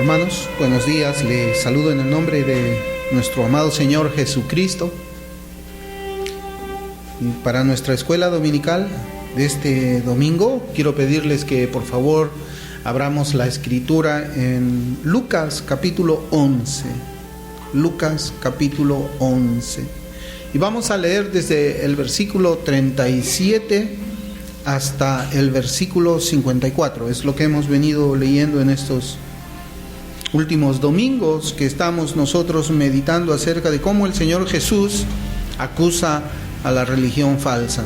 Hermanos, buenos días. Les saludo en el nombre de nuestro amado Señor Jesucristo. Y para nuestra escuela dominical de este domingo, quiero pedirles que por favor abramos la escritura en Lucas capítulo 11. Lucas capítulo 11. Y vamos a leer desde el versículo 37 hasta el versículo 54. Es lo que hemos venido leyendo en estos últimos domingos, que estamos nosotros meditando acerca de cómo el Señor Jesús acusa a la religión falsa.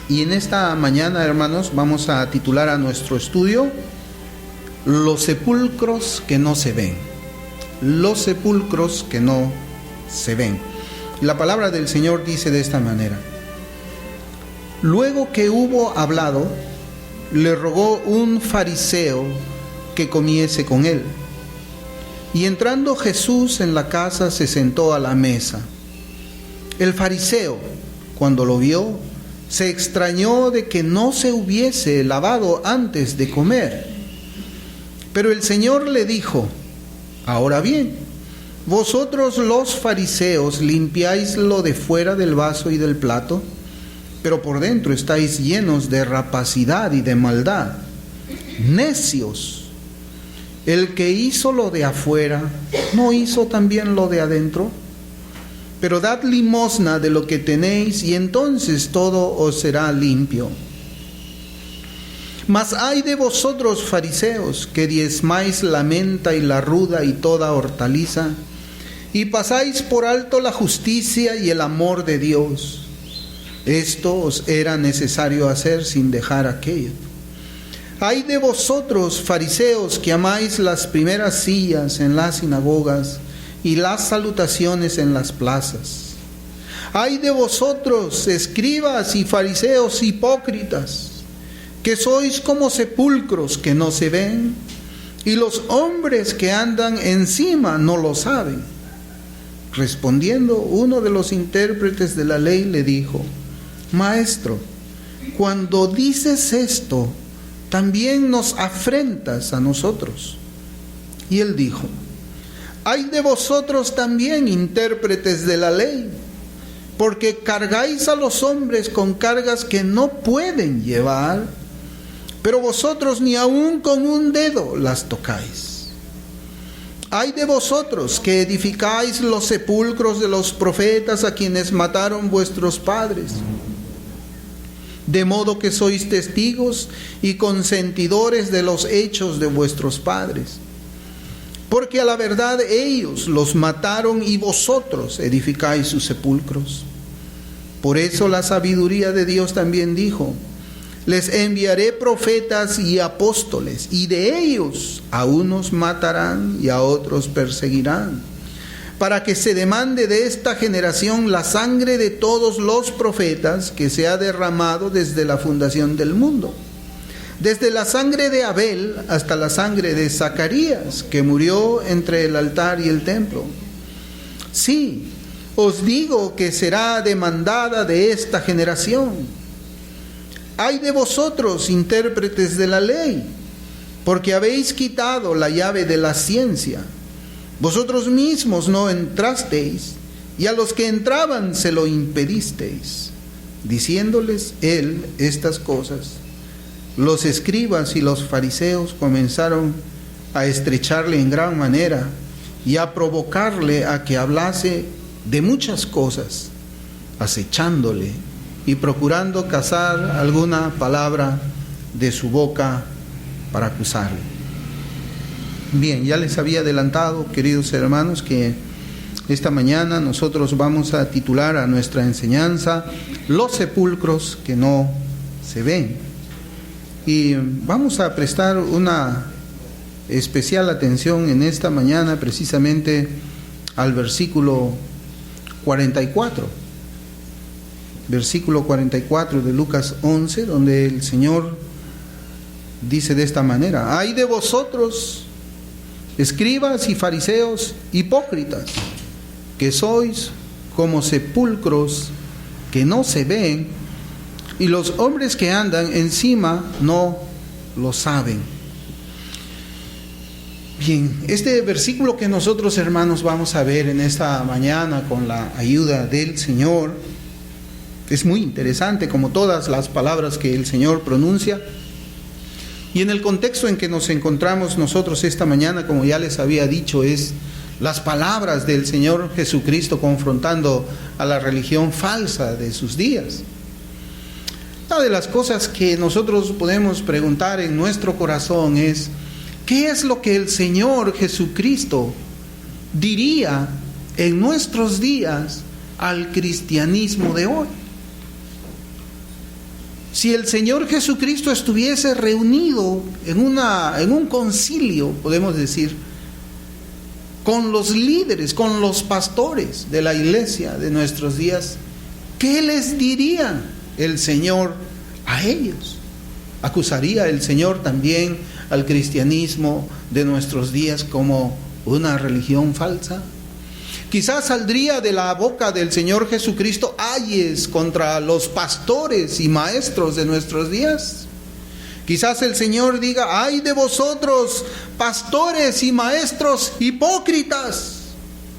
Y en esta mañana, hermanos, vamos a titular a nuestro estudio Los sepulcros que no se ven. Los sepulcros que no se ven. La palabra del Señor dice de esta manera: luego que hubo hablado, le rogó un fariseo que comiese con él. Y entrando Jesús en la casa, se sentó a la mesa. El fariseo, cuando lo vio, se extrañó de que no se hubiese lavado antes de comer. Pero el Señor le dijo: ahora bien, vosotros los fariseos limpiáis lo de fuera del vaso y del plato, pero por dentro estáis llenos de rapacidad y de maldad. Necios. El que hizo lo de afuera, ¿no hizo también lo de adentro? Pero dad limosna de lo que tenéis, y entonces todo os será limpio. Mas ay de vosotros, fariseos, que diezmáis la menta y la ruda y toda hortaliza, y pasáis por alto la justicia y el amor de Dios. Esto os era necesario hacer sin dejar aquello. Ay de vosotros, fariseos, que amáis las primeras sillas en las sinagogas y las salutaciones en las plazas. Ay de vosotros, escribas y fariseos hipócritas, que sois como sepulcros que no se ven, y los hombres que andan encima no lo saben. Respondiendo, uno de los intérpretes de la ley le dijo: Maestro, cuando dices esto, también nos afrentas a nosotros. Y él dijo: ay de vosotros también, intérpretes de la ley, porque cargáis a los hombres con cargas que no pueden llevar, pero vosotros ni aun con un dedo las tocáis. Ay de vosotros que edificáis los sepulcros de los profetas a quienes mataron vuestros padres, de modo que sois testigos y consentidores de los hechos de vuestros padres. Porque a la verdad ellos los mataron y vosotros edificáis sus sepulcros. Por eso la sabiduría de Dios también dijo: les enviaré profetas y apóstoles, y de ellos a unos matarán y a otros perseguirán, para que se demande de esta generación la sangre de todos los profetas que se ha derramado desde la fundación del mundo, desde la sangre de Abel hasta la sangre de Zacarías, que murió entre el altar y el templo. Sí, os digo que será demandada de esta generación. Ay de vosotros, intérpretes de la ley, porque habéis quitado la llave de la ciencia. Vosotros mismos no entrasteis, y a los que entraban se lo impedisteis. Diciéndoles él estas cosas, los escribas y los fariseos comenzaron a estrecharle en gran manera y a provocarle a que hablase de muchas cosas, acechándole y procurando cazar alguna palabra de su boca para acusarle. Bien, ya les había adelantado, queridos hermanos, que esta mañana nosotros vamos a titular a nuestra enseñanza Los sepulcros que no se ven. Y vamos a prestar una especial atención en esta mañana precisamente al versículo 44. Versículo 44 de Lucas 11, donde el Señor dice de esta manera: ay de vosotros, escribas y fariseos hipócritas, que sois como sepulcros que no se ven, y los hombres que andan encima no lo saben. Bien, este versículo que nosotros, hermanos, vamos a ver en esta mañana con la ayuda del Señor es muy interesante, como todas las palabras que el Señor pronuncia. Y en el contexto en que nos encontramos nosotros esta mañana, como ya les había dicho, es las palabras del Señor Jesucristo confrontando a la religión falsa de sus días. Una de las cosas que nosotros podemos preguntar en nuestro corazón es: ¿qué es lo que el Señor Jesucristo diría en nuestros días al cristianismo de hoy? Si el Señor Jesucristo estuviese reunido en un concilio, podemos decir, con los líderes, con los pastores de la iglesia de nuestros días, ¿qué les diría el Señor a ellos? ¿Acusaría el Señor también al cristianismo de nuestros días como una religión falsa? Quizás saldría de la boca del Señor Jesucristo ayes contra los pastores y maestros de nuestros días. Quizás el Señor diga: ¡ay de vosotros, pastores y maestros hipócritas,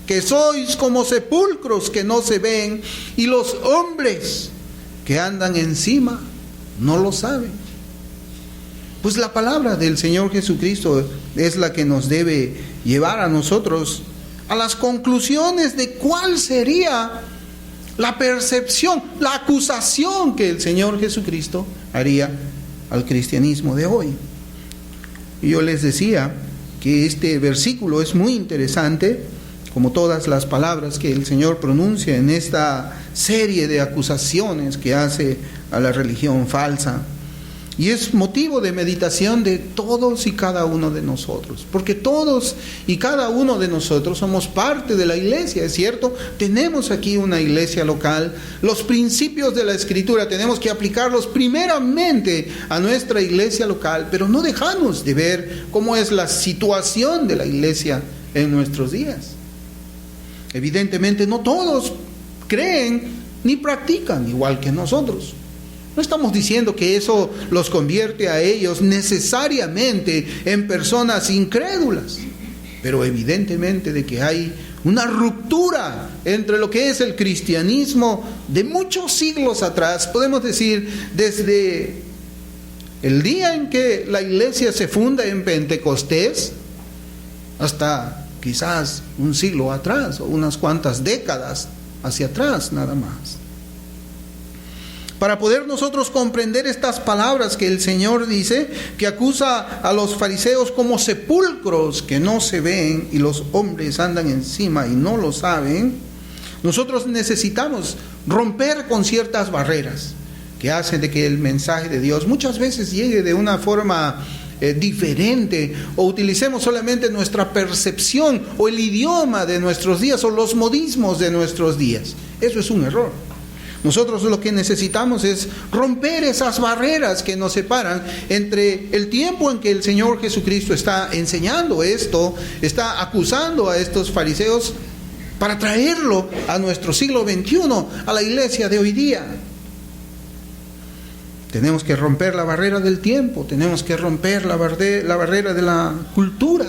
que sois como sepulcros que no se ven, y los hombres que andan encima no lo saben! Pues la palabra del Señor Jesucristo es la que nos debe llevar a nosotros a las conclusiones de cuál sería la percepción, la acusación que el Señor Jesucristo haría al cristianismo de hoy. Y yo les decía que este versículo es muy interesante, como todas las palabras que el Señor pronuncia en esta serie de acusaciones que hace a la religión falsa. Y es motivo de meditación de todos y cada uno de nosotros, porque todos y cada uno de nosotros somos parte de la iglesia, ¿es cierto? Tenemos aquí una iglesia local. Los principios de la Escritura tenemos que aplicarlos primeramente a nuestra iglesia local, pero no dejamos de ver cómo es la situación de la iglesia en nuestros días. Evidentemente no todos creen ni practican igual que nosotros. No estamos diciendo que eso los convierte a ellos necesariamente en personas incrédulas, pero evidentemente de que hay una ruptura entre lo que es el cristianismo de muchos siglos atrás, podemos decir desde el día en que la iglesia se funda en Pentecostés hasta quizás un siglo atrás o unas cuantas décadas hacia atrás nada más. Para poder nosotros comprender estas palabras que el Señor dice, que acusa a los fariseos como sepulcros que no se ven y los hombres andan encima y no lo saben, nosotros necesitamos romper con ciertas barreras que hacen de que el mensaje de Dios muchas veces llegue de una forma diferente, o utilicemos solamente nuestra percepción o el idioma de nuestros días o los modismos de nuestros días. Eso es un error. Nosotros lo que necesitamos es romper esas barreras que nos separan entre el tiempo en que el Señor Jesucristo está enseñando esto, está acusando a estos fariseos, para traerlo a nuestro siglo XXI, a la iglesia de hoy día. Tenemos que romper la barrera del tiempo, tenemos que romper la barrera de la cultura.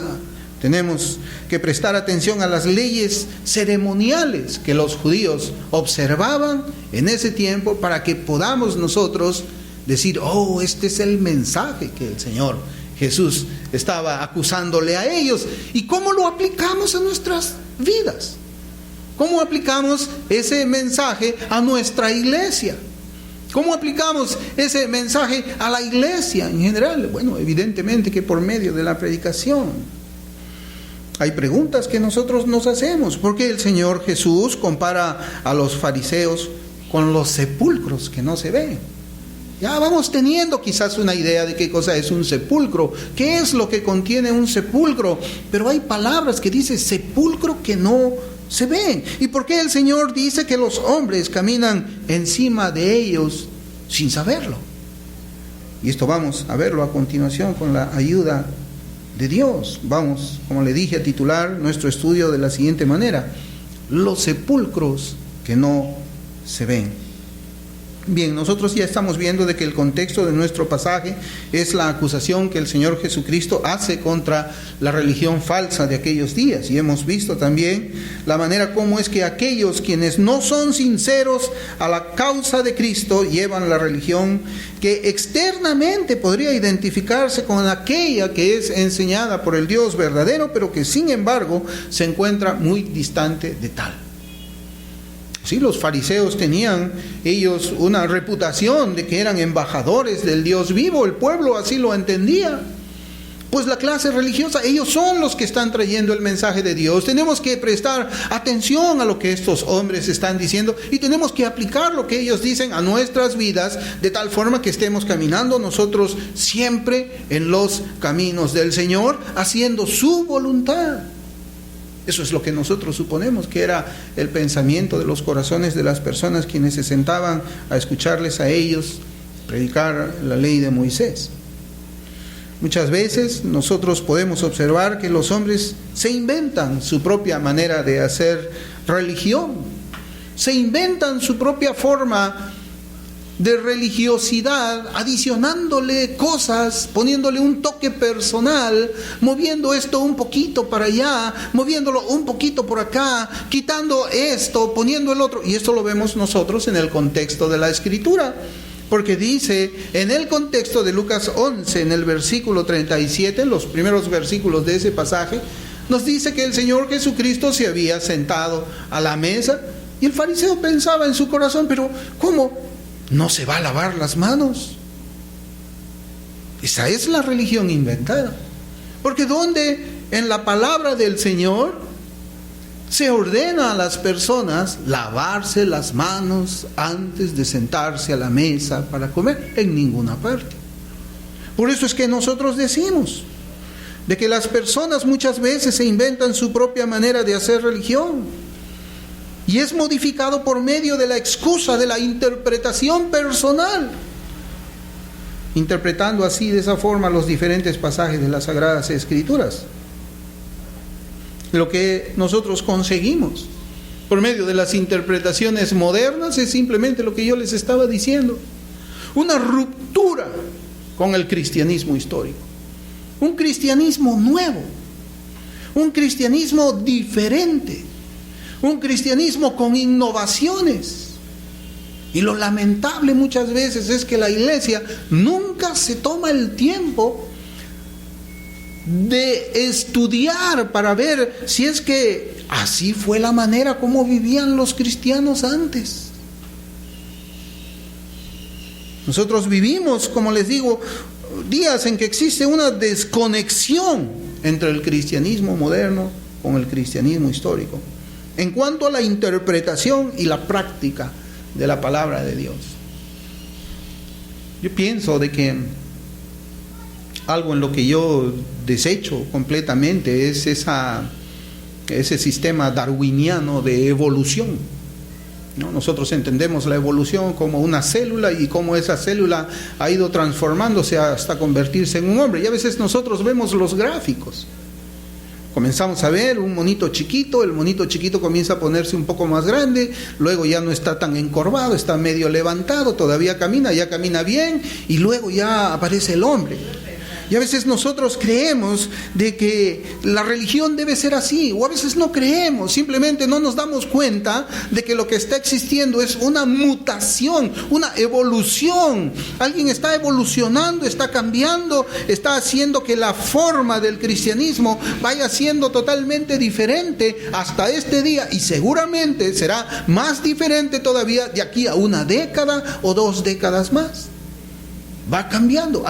Tenemos que prestar atención a las leyes ceremoniales que los judíos observaban en ese tiempo, para que podamos nosotros decir: oh, este es el mensaje que el Señor Jesús estaba acusándole a ellos. ¿Y cómo lo aplicamos a nuestras vidas? ¿Cómo aplicamos ese mensaje a nuestra iglesia? ¿Cómo aplicamos ese mensaje a la iglesia en general? Bueno, evidentemente que por medio de la predicación. Hay preguntas que nosotros nos hacemos. ¿Por qué el Señor Jesús compara a los fariseos con los sepulcros que no se ven? Ya vamos teniendo quizás una idea de qué cosa es un sepulcro, qué es lo que contiene un sepulcro, pero hay palabras que dicen sepulcro que no se ven. ¿Y por qué el Señor dice que los hombres caminan encima de ellos sin saberlo? Y esto vamos a verlo a continuación con la ayuda de Dios. Vamos, como le dije, a titular nuestro estudio de la siguiente manera: los sepulcros que no se ven. Bien, nosotros ya estamos viendo de que el contexto de nuestro pasaje es la acusación que el Señor Jesucristo hace contra la religión falsa de aquellos días. Y hemos visto también la manera como es que aquellos quienes no son sinceros a la causa de Cristo llevan la religión que externamente podría identificarse con aquella que es enseñada por el Dios verdadero, pero que sin embargo se encuentra muy distante de tal. Sí, los fariseos tenían ellos una reputación de que eran embajadores del Dios vivo, el pueblo así lo entendía. Pues la clase religiosa, ellos son los que están trayendo el mensaje de Dios. Tenemos que prestar atención a lo que estos hombres están diciendo y tenemos que aplicar lo que ellos dicen a nuestras vidas de tal forma que estemos caminando nosotros siempre en los caminos del Señor, haciendo su voluntad. Eso es lo que nosotros suponemos que era el pensamiento de los corazones de las personas quienes se sentaban a escucharles a ellos predicar la ley de Moisés. Muchas veces nosotros podemos observar que los hombres se inventan su propia manera de hacer religión, se inventan su propia forma de religiosidad, adicionándole cosas, poniéndole un toque personal, moviendo esto un poquito para allá, moviéndolo un poquito por acá, quitando esto, poniendo el otro. Y esto lo vemos nosotros en el contexto de la Escritura, porque dice en el contexto de Lucas 11, en el versículo 37, los primeros versículos de ese pasaje, nos dice que el Señor Jesucristo se había sentado a la mesa y el fariseo pensaba en su corazón, pero ¿cómo? ¿No se va a lavar las manos? Esa es la religión inventada. Porque donde en la palabra del Señor se ordena a las personas lavarse las manos antes de sentarse a la mesa para comer, en ninguna parte. Por eso es que nosotros decimos de que las personas muchas veces se inventan su propia manera de hacer religión. Y es modificado por medio de la excusa de la interpretación personal, interpretando así de esa forma los diferentes pasajes de las Sagradas Escrituras. Lo que nosotros conseguimos por medio de las interpretaciones modernas es simplemente lo que yo les estaba diciendo: una ruptura con el cristianismo histórico, un cristianismo nuevo, un cristianismo diferente, un cristianismo con innovaciones. Y lo lamentable muchas veces es que la iglesia nunca se toma el tiempo de estudiar para ver si es que así fue la manera como vivían los cristianos antes. Nosotros vivimos, como les digo, días en que existe una desconexión entre el cristianismo moderno con el cristianismo histórico, en cuanto a la interpretación y la práctica de la palabra de Dios. Yo pienso de que algo en lo que yo desecho completamente es ese sistema darwiniano de evolución, ¿no? Nosotros entendemos la evolución como una célula y cómo esa célula ha ido transformándose hasta convertirse en un hombre. Y a veces nosotros vemos los gráficos. Comenzamos a ver un monito chiquito, el monito chiquito comienza a ponerse un poco más grande, luego ya no está tan encorvado, está medio levantado, todavía camina, ya camina bien, y luego ya aparece el hombre. Y a veces nosotros creemos de que la religión debe ser así, o a veces no creemos, simplemente no nos damos cuenta de que lo que está existiendo es una mutación, una evolución. Alguien está evolucionando, está cambiando, está haciendo que la forma del cristianismo vaya siendo totalmente diferente hasta este día, y seguramente será más diferente todavía de aquí a una década o 2 décadas más. Va cambiando.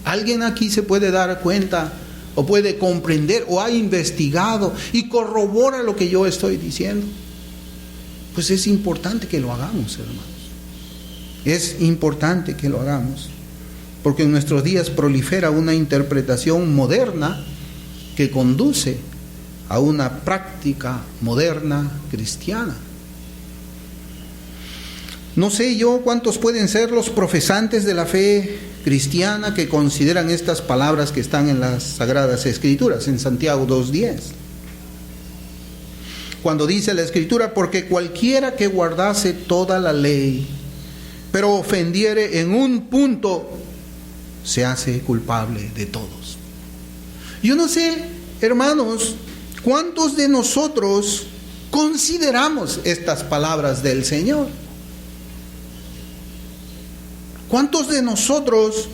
¿Alguien aquí se puede dar cuenta o puede comprender o ha investigado y corrobora lo que yo estoy diciendo? Pues es importante que lo hagamos, hermanos. Es importante que lo hagamos, porque en nuestros días prolifera una interpretación moderna que conduce a una práctica moderna cristiana. No sé yo cuántos pueden ser los profesantes de la fe cristiana que consideran estas palabras que están en las Sagradas Escrituras, en Santiago 2:10. Cuando dice la Escritura: porque cualquiera que guardase toda la ley, pero ofendiere en un punto, se hace culpable de todos. Yo no sé, hermanos, cuántos de nosotros consideramos estas palabras del Señor. ¿Cuántos de nosotros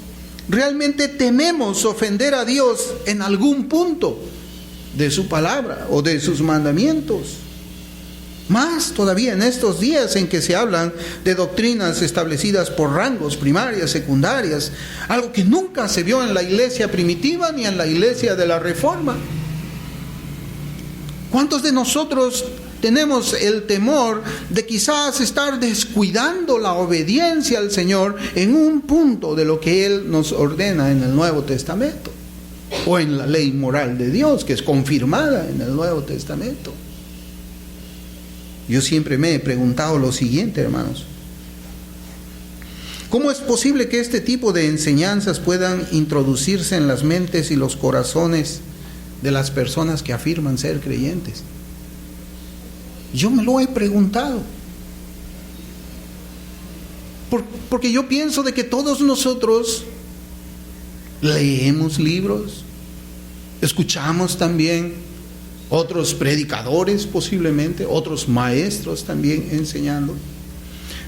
realmente tememos ofender a Dios en algún punto de su palabra o de sus mandamientos? Más todavía en estos días en que se hablan de doctrinas establecidas por rangos, primarias, secundarias, algo que nunca se vio en la iglesia primitiva ni en la iglesia de la Reforma. ¿Cuántos de nosotros tenemos el temor de quizás estar descuidando la obediencia al Señor en un punto de lo que Él nos ordena en el Nuevo Testamento o en la ley moral de Dios, que es confirmada en el Nuevo Testamento? Yo siempre me he preguntado lo siguiente, hermanos: ¿cómo es posible que este tipo de enseñanzas puedan introducirse en las mentes y los corazones de las personas que afirman ser creyentes? Yo me lo he preguntado. Porque yo pienso de que todos nosotros leemos libros, escuchamos también otros predicadores posiblemente, otros maestros también enseñando.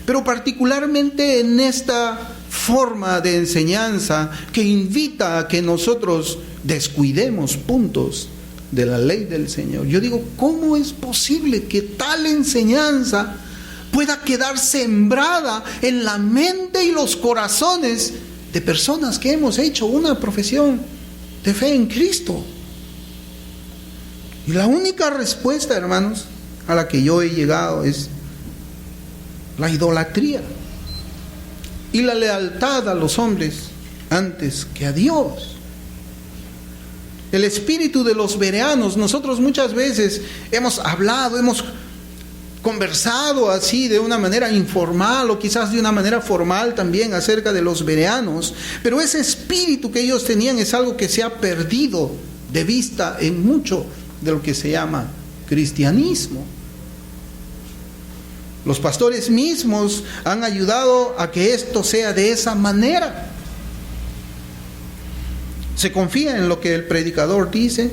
Pero particularmente en esta forma de enseñanza que invita a que nosotros descuidemos puntos de la ley del Señor. Yo digo, ¿cómo es posible que tal enseñanza pueda quedar sembrada en la mente y los corazones de personas que hemos hecho una profesión de fe en Cristo? Y la única respuesta, hermanos, a la que yo he llegado es la idolatría y la lealtad a los hombres antes que a Dios. El espíritu de los bereanos, nosotros muchas veces hemos hablado, hemos conversado así de una manera informal o quizás de una manera formal también acerca de los bereanos, pero ese espíritu que ellos tenían es algo que se ha perdido de vista en mucho de lo que se llama cristianismo. Los pastores mismos han ayudado a que esto sea de esa manera. Se confía en lo que el predicador dice,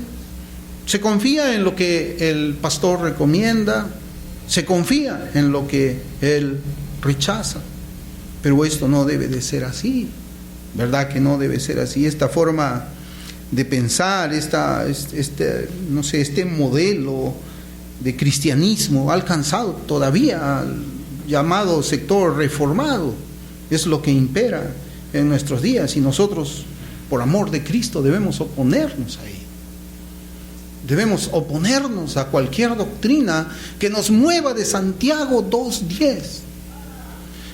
se confía en lo que el pastor recomienda, se confía en lo que él rechaza. Pero esto no debe de ser así, ¿verdad que no debe ser así? Esta forma de pensar, este modelo de cristianismo ha alcanzado todavía al llamado sector reformado. Es lo que impera en nuestros días y nosotros, por amor de Cristo, debemos oponernos a ello. Debemos oponernos a cualquier doctrina que nos mueva de Santiago 2:10.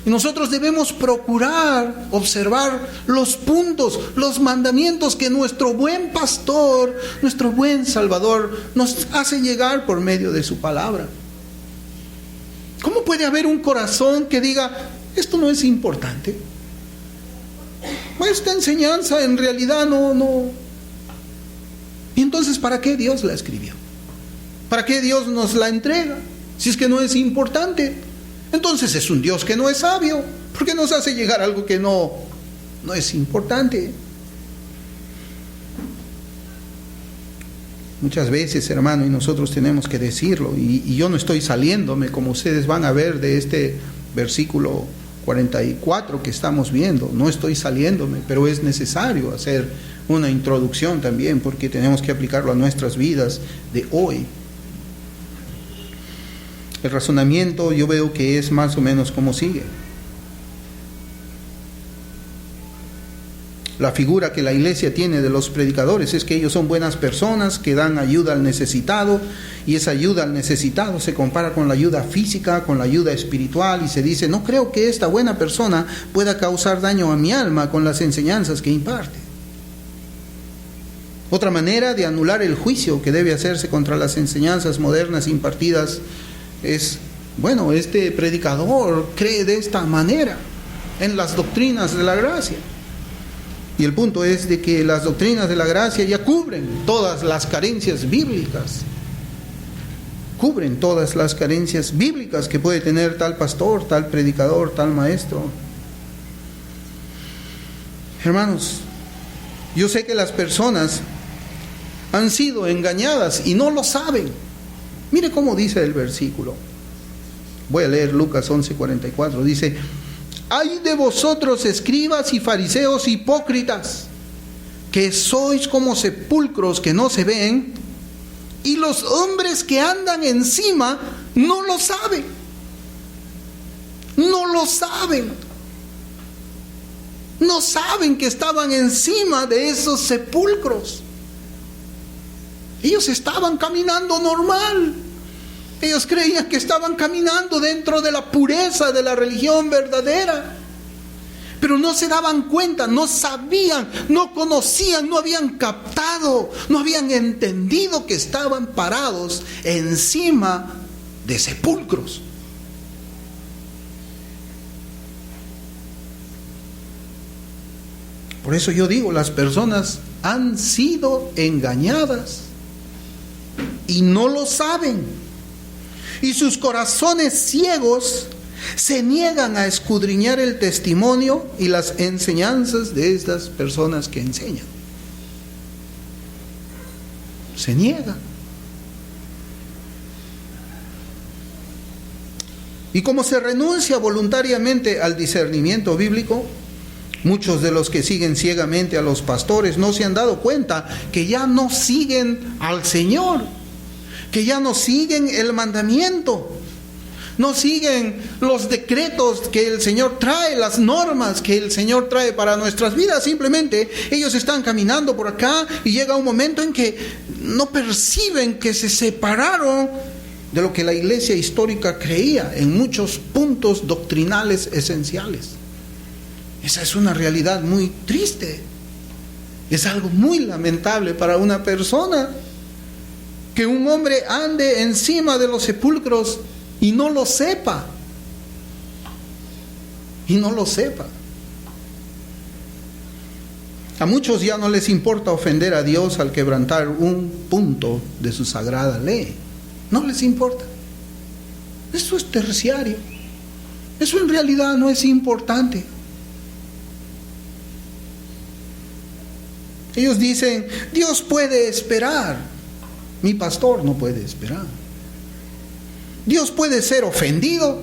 Y nosotros debemos procurar observar los puntos, los mandamientos que nuestro buen pastor, nuestro buen Salvador nos hace llegar por medio de su palabra. ¿Cómo puede haber un corazón que diga, esto no es importante? Esta enseñanza en realidad no. ¿Y entonces para qué Dios la escribió? ¿Para qué Dios nos la entrega? Si es que no es importante. Entonces es un Dios que no es sabio, porque nos hace llegar algo que no es importante. Muchas veces, hermano, y nosotros tenemos que decirlo, y yo no estoy saliéndome, como ustedes van a ver de este versículo 44 que estamos viendo, no estoy saliéndome, pero es necesario hacer una introducción también, porque tenemos que aplicarlo a nuestras vidas de hoy. El razonamiento yo veo que es más o menos como sigue. La figura que la iglesia tiene de los predicadores es que ellos son buenas personas que dan ayuda al necesitado, y esa ayuda al necesitado se compara con la ayuda física, con la ayuda espiritual, y se dice, no creo que esta buena persona pueda causar daño a mi alma con las enseñanzas que imparte. Otra manera de anular el juicio que debe hacerse contra las enseñanzas modernas impartidas es, bueno, este predicador cree de esta manera en las doctrinas de la gracia. Y el punto es de que las doctrinas de la gracia ya cubren todas las carencias bíblicas. Cubren todas las carencias bíblicas que puede tener tal pastor, tal predicador, tal maestro. Hermanos, yo sé que las personas han sido engañadas y no lo saben. Mire cómo dice el versículo. Voy a leer Lucas 11:44. Dice: ay de vosotros, escribas y fariseos hipócritas, que sois como sepulcros que no se ven, y los hombres que andan encima no lo saben. No lo saben. No saben que estaban encima de esos sepulcros. Ellos estaban caminando normal. Ellos creían que estaban caminando dentro de la pureza de la religión verdadera. Pero no se daban cuenta, no sabían, no conocían, no habían captado, no habían entendido que estaban parados encima de sepulcros. Por eso yo digo, las personas han sido engañadas y no lo saben. Y sus corazones ciegos se niegan a escudriñar el testimonio y las enseñanzas de estas personas que enseñan. Se niegan. Y como se renuncia voluntariamente al discernimiento bíblico, muchos de los que siguen ciegamente a los pastores no se han dado cuenta que ya no siguen al Señor, que ya no siguen el mandamiento, no siguen los decretos que el Señor trae, las normas que el Señor trae para nuestras vidas. Simplemente ellos están caminando por acá y llega un momento en que no perciben que se separaron de lo que la iglesia histórica creía en muchos puntos doctrinales esenciales. Esa es una realidad muy triste. Es algo muy lamentable para una persona que un hombre ande encima de los sepulcros y no lo sepa. Y no lo sepa. A muchos ya no les importa ofender a Dios al quebrantar un punto de su sagrada ley. No les importa. Eso es terciario. Eso en realidad no es importante. Ellos dicen, Dios puede esperar. Mi pastor no puede esperar. Dios puede ser ofendido,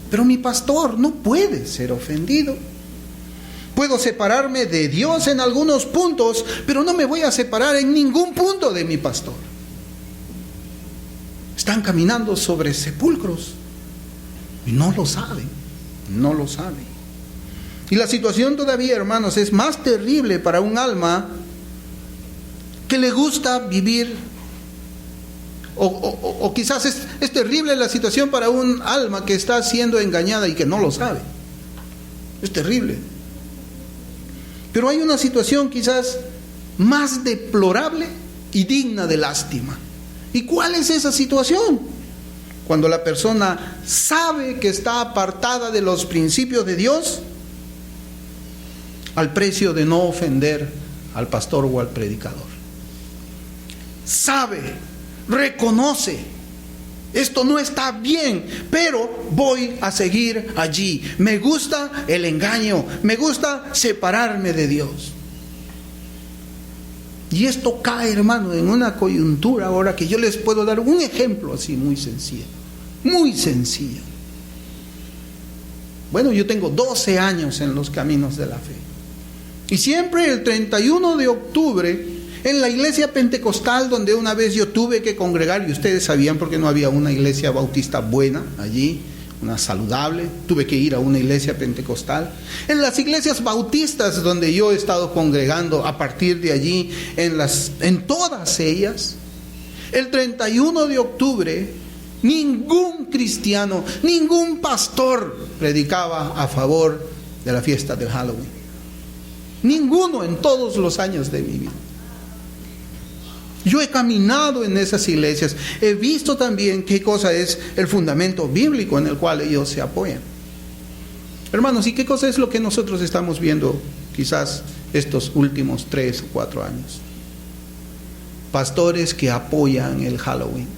pero mi pastor no puede ser ofendido. Puedo separarme de Dios en algunos puntos, pero no me voy a separar en ningún punto de mi pastor. Están caminando sobre sepulcros y no lo saben, no lo saben. Y la situación todavía, hermanos, es más terrible para un alma que le gusta vivir, o quizás es terrible la situación para un alma que está siendo engañada y que no lo sabe. Es terrible. Pero hay una situación quizás más deplorable y digna de lástima. ¿Y cuál es esa situación? Cuando la persona sabe que está apartada de los principios de Dios, al precio de no ofender al pastor o al predicador. Sabe, reconoce, esto no está bien, pero voy a seguir allí. Me gusta el engaño, me gusta separarme de Dios. Y esto cae, hermano, en una coyuntura ahora que yo les puedo dar un ejemplo así muy sencillo, muy sencillo. Bueno, yo tengo 12 años en los caminos de la fe. Y siempre el 31 de octubre, en la iglesia pentecostal donde una vez yo tuve que congregar, y ustedes sabían porque no había una iglesia bautista buena allí, una saludable, tuve que ir a una iglesia pentecostal. En las iglesias bautistas donde yo he estado congregando a partir de allí, en todas ellas, el 31 de octubre, ningún cristiano, ningún pastor predicaba a favor de la fiesta del Halloween. Ninguno en todos los años de mi vida. Yo he caminado en esas iglesias, he visto también qué cosa es el fundamento bíblico en el cual ellos se apoyan. Hermanos, ¿y qué cosa es lo que nosotros estamos viendo quizás estos últimos 3 o 4 años? Pastores que apoyan el Halloween.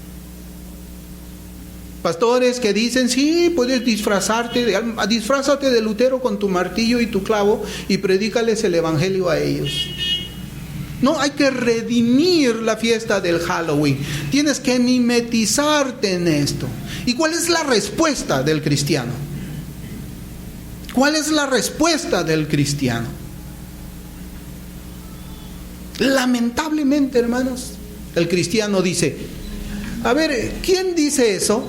Pastores que dicen, sí, puedes disfrazarte de Lutero con tu martillo y tu clavo y predícales el evangelio a ellos. No, hay que redimir la fiesta del Halloween. Tienes que mimetizarte en esto. ¿Y cuál es la respuesta del cristiano? ¿Cuál es la respuesta del cristiano? Lamentablemente, hermanos, el cristiano dice, a ver, ¿quién dice eso?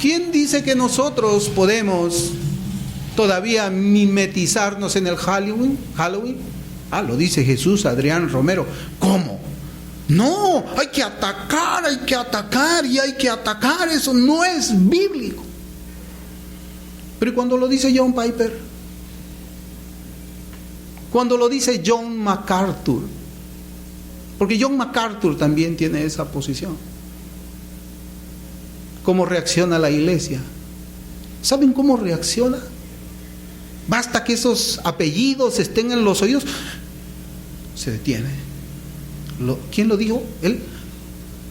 ¿Quién dice que nosotros podemos todavía mimetizarnos en el Halloween? Lo dice Jesús Adrián Romero. ¿Cómo? No, hay que atacar y hay que atacar. Eso no es bíblico. Pero cuando lo dice John Piper, cuando lo dice John MacArthur, porque John MacArthur también tiene esa posición. ¿Cómo reacciona la iglesia? ¿Saben cómo reacciona? Basta que esos apellidos estén en los oídos, se detiene. ¿Quién lo dijo? Él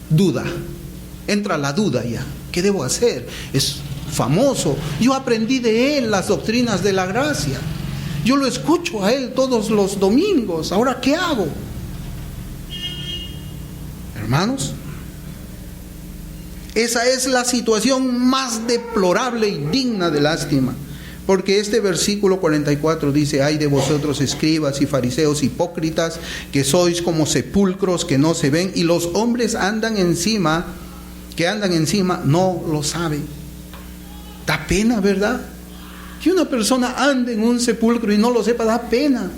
duda. Entra la duda ya. ¿Qué debo hacer? Es famoso. Yo aprendí de él las doctrinas de la gracia. Yo lo escucho a él todos los domingos. ¿Ahora qué hago? Hermanos, esa es la situación más deplorable y digna de lástima. Porque este versículo 44 dice, ay de vosotros escribas y fariseos hipócritas, que sois como sepulcros que no se ven, y los hombres que andan encima, no lo saben. Da pena, ¿verdad? Que una persona ande en un sepulcro y no lo sepa, da pena.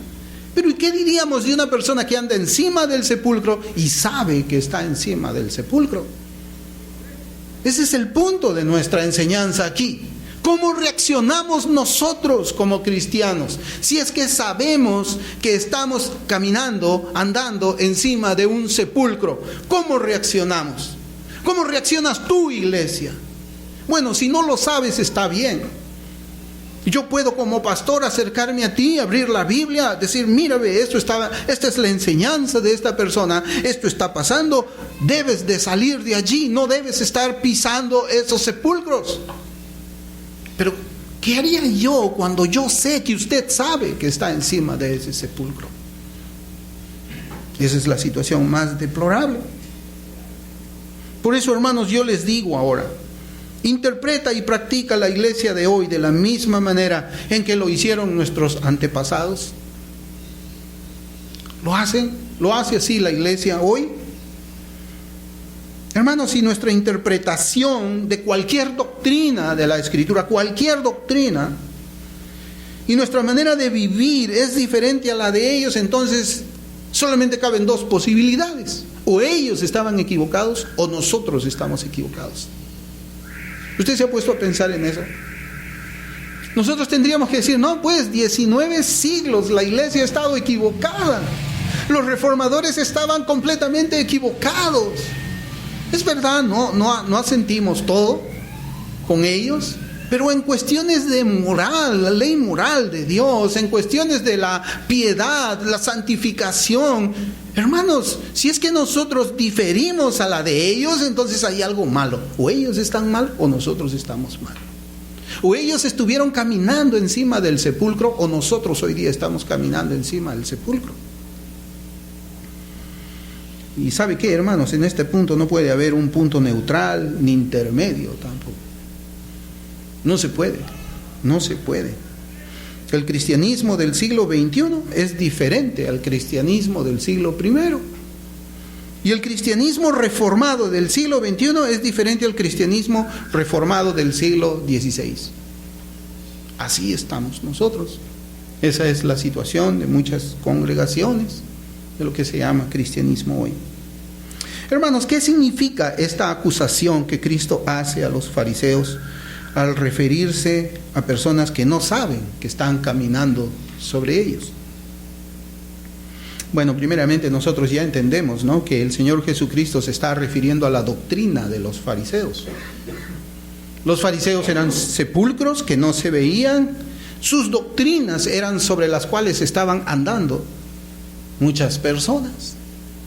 Pero ¿y qué diríamos de una persona que anda encima del sepulcro y sabe que está encima del sepulcro? Ese es el punto de nuestra enseñanza aquí. ¿Cómo reaccionamos nosotros como cristianos? Si es que sabemos que estamos caminando, andando encima de un sepulcro, ¿cómo reaccionamos? ¿Cómo reaccionas tú, iglesia? Bueno, si no lo sabes, está bien. Yo puedo como pastor acercarme a ti, abrir la Biblia, decir, mira, ve, esta es la enseñanza de esta persona, esto está pasando, debes de salir de allí, no debes estar pisando esos sepulcros. Pero, ¿qué haría yo cuando yo sé que usted sabe que está encima de ese sepulcro? Esa es la situación más deplorable. Por eso, hermanos, yo les digo ahora, interpreta y practica la iglesia de hoy de la misma manera en que lo hicieron nuestros antepasados. ¿Lo hace así la iglesia hoy? Hermanos, si nuestra interpretación de cualquier doctrina de la Escritura, cualquier doctrina, y nuestra manera de vivir es diferente a la de ellos, entonces solamente caben dos posibilidades. O ellos estaban equivocados o nosotros estamos equivocados. ¿Usted se ha puesto a pensar en eso? Nosotros tendríamos que decir, no, pues 19 siglos la iglesia ha estado equivocada. Los reformadores estaban completamente equivocados. Es verdad, no asentimos todo con ellos, pero en cuestiones de moral, la ley moral de Dios, en cuestiones de la piedad, la santificación, hermanos, si es que nosotros diferimos a la de ellos, entonces hay algo malo. O ellos están mal o nosotros estamos mal. O ellos estuvieron caminando encima del sepulcro o nosotros hoy día estamos caminando encima del sepulcro. Y ¿sabe qué, hermanos? En este punto no puede haber un punto neutral ni intermedio tampoco. No se puede. El cristianismo del siglo XXI es diferente al cristianismo del siglo I. Y el cristianismo reformado del siglo XXI es diferente al cristianismo reformado del siglo XVI. Así estamos nosotros. Esa es la situación de muchas congregaciones de lo que se llama cristianismo hoy. Hermanos, ¿qué significa esta acusación que Cristo hace a los fariseos al referirse a personas que no saben que están caminando sobre ellos? Bueno, primeramente nosotros ya entendemos, ¿no?, que el Señor Jesucristo se está refiriendo a la doctrina de los fariseos. Los fariseos eran sepulcros que no se veían. Sus doctrinas eran sobre las cuales estaban andando muchas personas.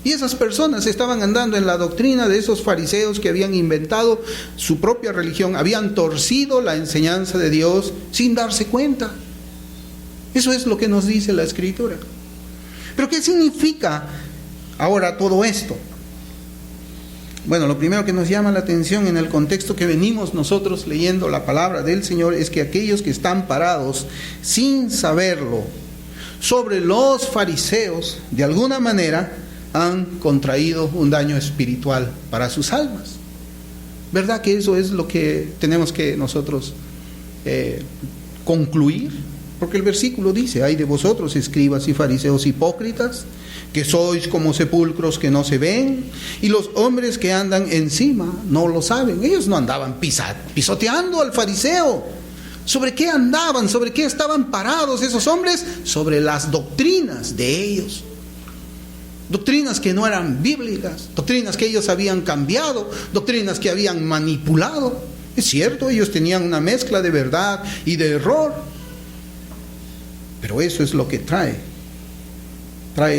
Y esas personas estaban andando en la doctrina de esos fariseos que habían inventado su propia religión, habían torcido la enseñanza de Dios sin darse cuenta. Eso es lo que nos dice la Escritura. Pero ¿qué significa ahora todo esto? Bueno, lo primero que nos llama la atención en el contexto que venimos nosotros leyendo la palabra del Señor es que aquellos que están parados sin saberlo sobre los fariseos, de alguna manera han contraído un daño espiritual para sus almas. ¿Verdad que eso es lo que tenemos que nosotros concluir? Porque el versículo dice: ay de vosotros, escribas y fariseos hipócritas, que sois como sepulcros que no se ven, y los hombres que andan encima no lo saben. Ellos no andaban pisoteando al fariseo. ¿Sobre qué andaban? ¿Sobre qué estaban parados esos hombres? Sobre las doctrinas de ellos. Doctrinas que no eran bíblicas, doctrinas que ellos habían cambiado, doctrinas que habían manipulado. Es cierto, ellos tenían una mezcla de verdad y de error, pero eso es lo que trae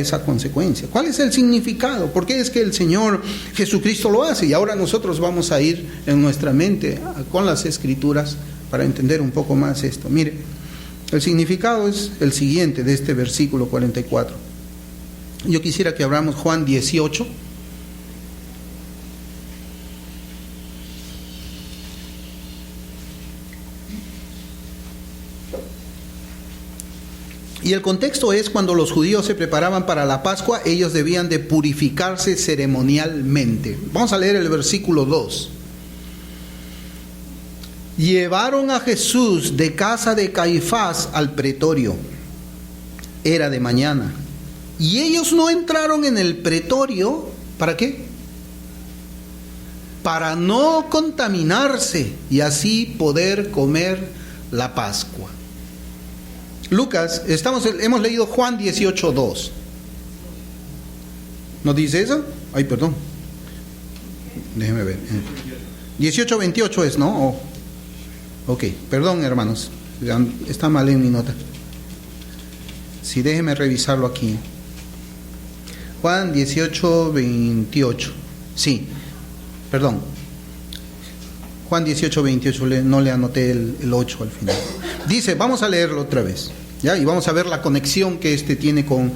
esa consecuencia. ¿Cuál es el significado? ¿Por qué es que el Señor Jesucristo lo hace? Y ahora nosotros vamos a ir en nuestra mente con las Escrituras para entender un poco más esto. Mire, el significado es el siguiente de este versículo 44. Yo quisiera que abramos Juan 18. Y el contexto es cuando los judíos se preparaban para la Pascua, ellos debían de purificarse ceremonialmente. Vamos a leer el versículo 2. Llevaron a Jesús de casa de Caifás al pretorio. Era de mañana. Y ellos no entraron en el pretorio, ¿para qué? Para no contaminarse y así poder comer la Pascua. Lucas, hemos leído Juan 18:2. ¿No dice eso? Ay, perdón. Déjeme ver. 18:28 es, ¿no? Ok, perdón, hermanos. Está mal en mi nota. Sí, déjeme revisarlo aquí. Juan 18:28. Sí, perdón. Juan 18:28, no le anoté el 8 al final. Dice, vamos a leerlo otra vez, ¿ya? Y vamos a ver la conexión que tiene con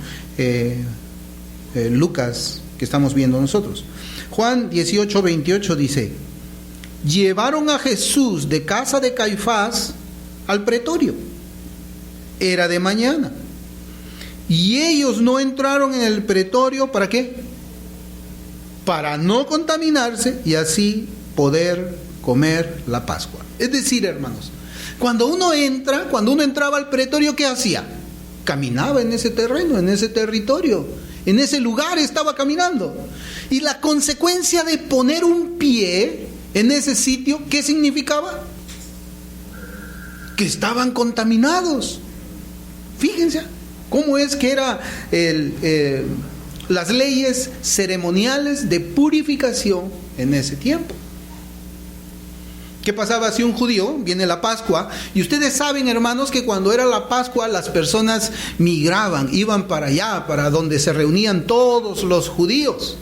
Lucas, que estamos viendo nosotros. Juan 18:28 dice: llevaron a Jesús de casa de Caifás al pretorio. Era de mañana. Y ellos no entraron en el pretorio, ¿para qué? Para no contaminarse y así poder comer la Pascua. Es decir, hermanos, cuando uno entraba al pretorio, ¿qué hacía? Caminaba en ese terreno, en ese territorio, en ese lugar estaba caminando. Y la consecuencia de poner un pie en ese sitio, ¿qué significaba? Que estaban contaminados. Fíjense cómo es que era las leyes ceremoniales de purificación en ese tiempo. ¿Qué pasaba si un judío, viene la Pascua, y ustedes saben, hermanos, que cuando era la Pascua las personas migraban, iban para allá, para donde se reunían todos los judíos?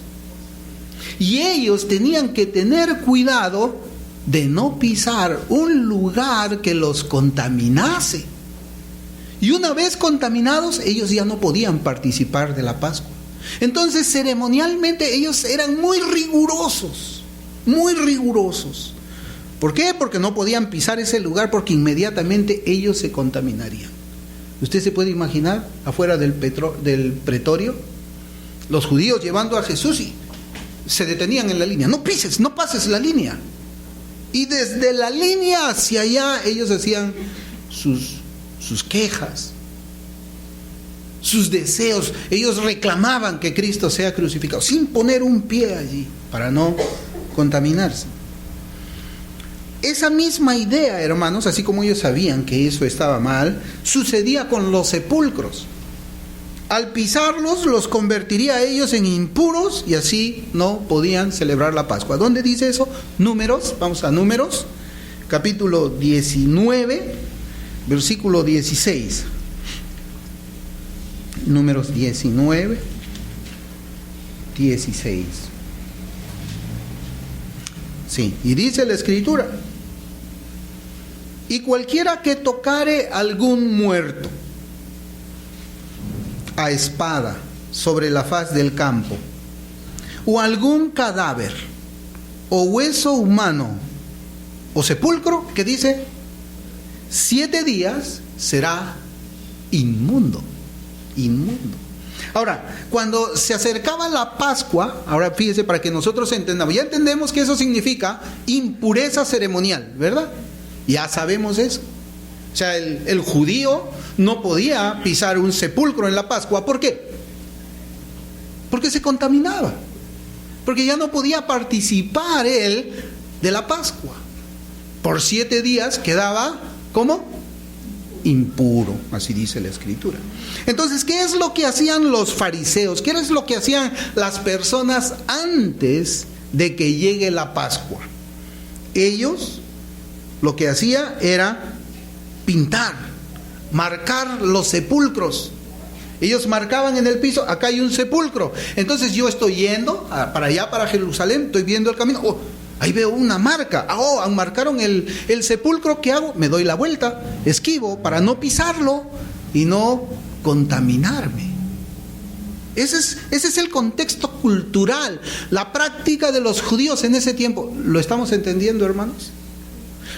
Y ellos tenían que tener cuidado de no pisar un lugar que los contaminase. Y una vez contaminados, ellos ya no podían participar de la Pascua. Entonces, ceremonialmente, ellos eran muy rigurosos, muy rigurosos. ¿Por qué? Porque no podían pisar ese lugar, porque inmediatamente ellos se contaminarían. ¿Usted se puede imaginar afuera del pretorio? Los judíos llevando a Jesús y se detenían en la línea. No pises, no pases la línea. Y desde la línea hacia allá ellos hacían sus quejas, sus deseos. Ellos reclamaban que Cristo sea crucificado, sin poner un pie allí, para no contaminarse. Esa misma idea, hermanos, así como ellos sabían que eso estaba mal, sucedía con los sepulcros. Al pisarlos, los convertiría a ellos en impuros y así no podían celebrar la Pascua. ¿Dónde dice eso? Números, vamos a Números, capítulo 19, versículo 16. Números 19, 16. Sí, y dice la Escritura: y cualquiera que tocare algún muerto a espada sobre la faz del campo, o algún cadáver, o hueso humano, o sepulcro, que dice, 7 días será inmundo. Inmundo. Ahora, cuando se acercaba la Pascua, ahora fíjese para que nosotros entendamos, ya entendemos que eso significa impureza ceremonial, ¿verdad? Ya sabemos eso. O sea, el judío no podía pisar un sepulcro en la Pascua. ¿Por qué? Porque se contaminaba. Porque ya no podía participar él de la Pascua. Por 7 días quedaba, ¿cómo? Impuro, así dice la Escritura. Entonces, ¿qué es lo que hacían los fariseos? ¿Qué es lo que hacían las personas antes de que llegue la Pascua? Ellos lo que hacían era pintar, marcar los sepulcros. Ellos marcaban en el piso, acá hay un sepulcro. Entonces yo estoy yendo para allá, para Jerusalén, estoy viendo el camino. Oh, ahí veo una marca. Oh, marcaron el sepulcro. ¿Qué hago? Me doy la vuelta, esquivo para no pisarlo y no contaminarme. Ese es el contexto cultural, la práctica de los judíos en ese tiempo. ¿Lo estamos entendiendo, hermanos?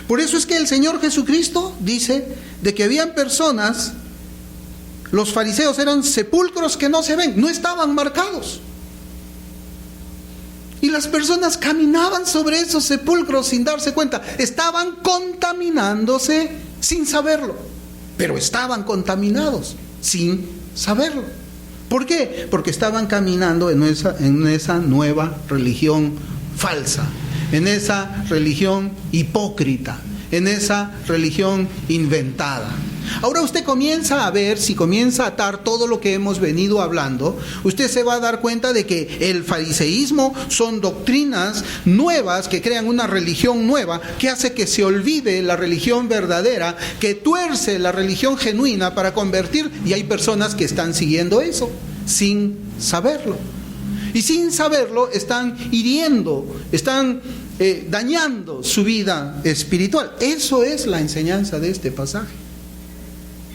Por eso es que el Señor Jesucristo dice de que habían personas, los fariseos eran sepulcros que no se ven, no estaban marcados. Y las personas caminaban sobre esos sepulcros sin darse cuenta. Estaban contaminándose sin saberlo, pero estaban contaminados sin saberlo. ¿Por qué? Porque estaban caminando en esa nueva religión falsa, en esa religión hipócrita, en esa religión inventada. Ahora usted comienza a ver, si comienza a atar todo lo que hemos venido hablando, usted se va a dar cuenta de que el fariseísmo son doctrinas nuevas que crean una religión nueva que hace que se olvide la religión verdadera, que tuerce la religión genuina para convertir, y hay personas que están siguiendo eso sin saberlo. Y sin saberlo están hiriendo, están dañando su vida espiritual. Eso es la enseñanza de este pasaje.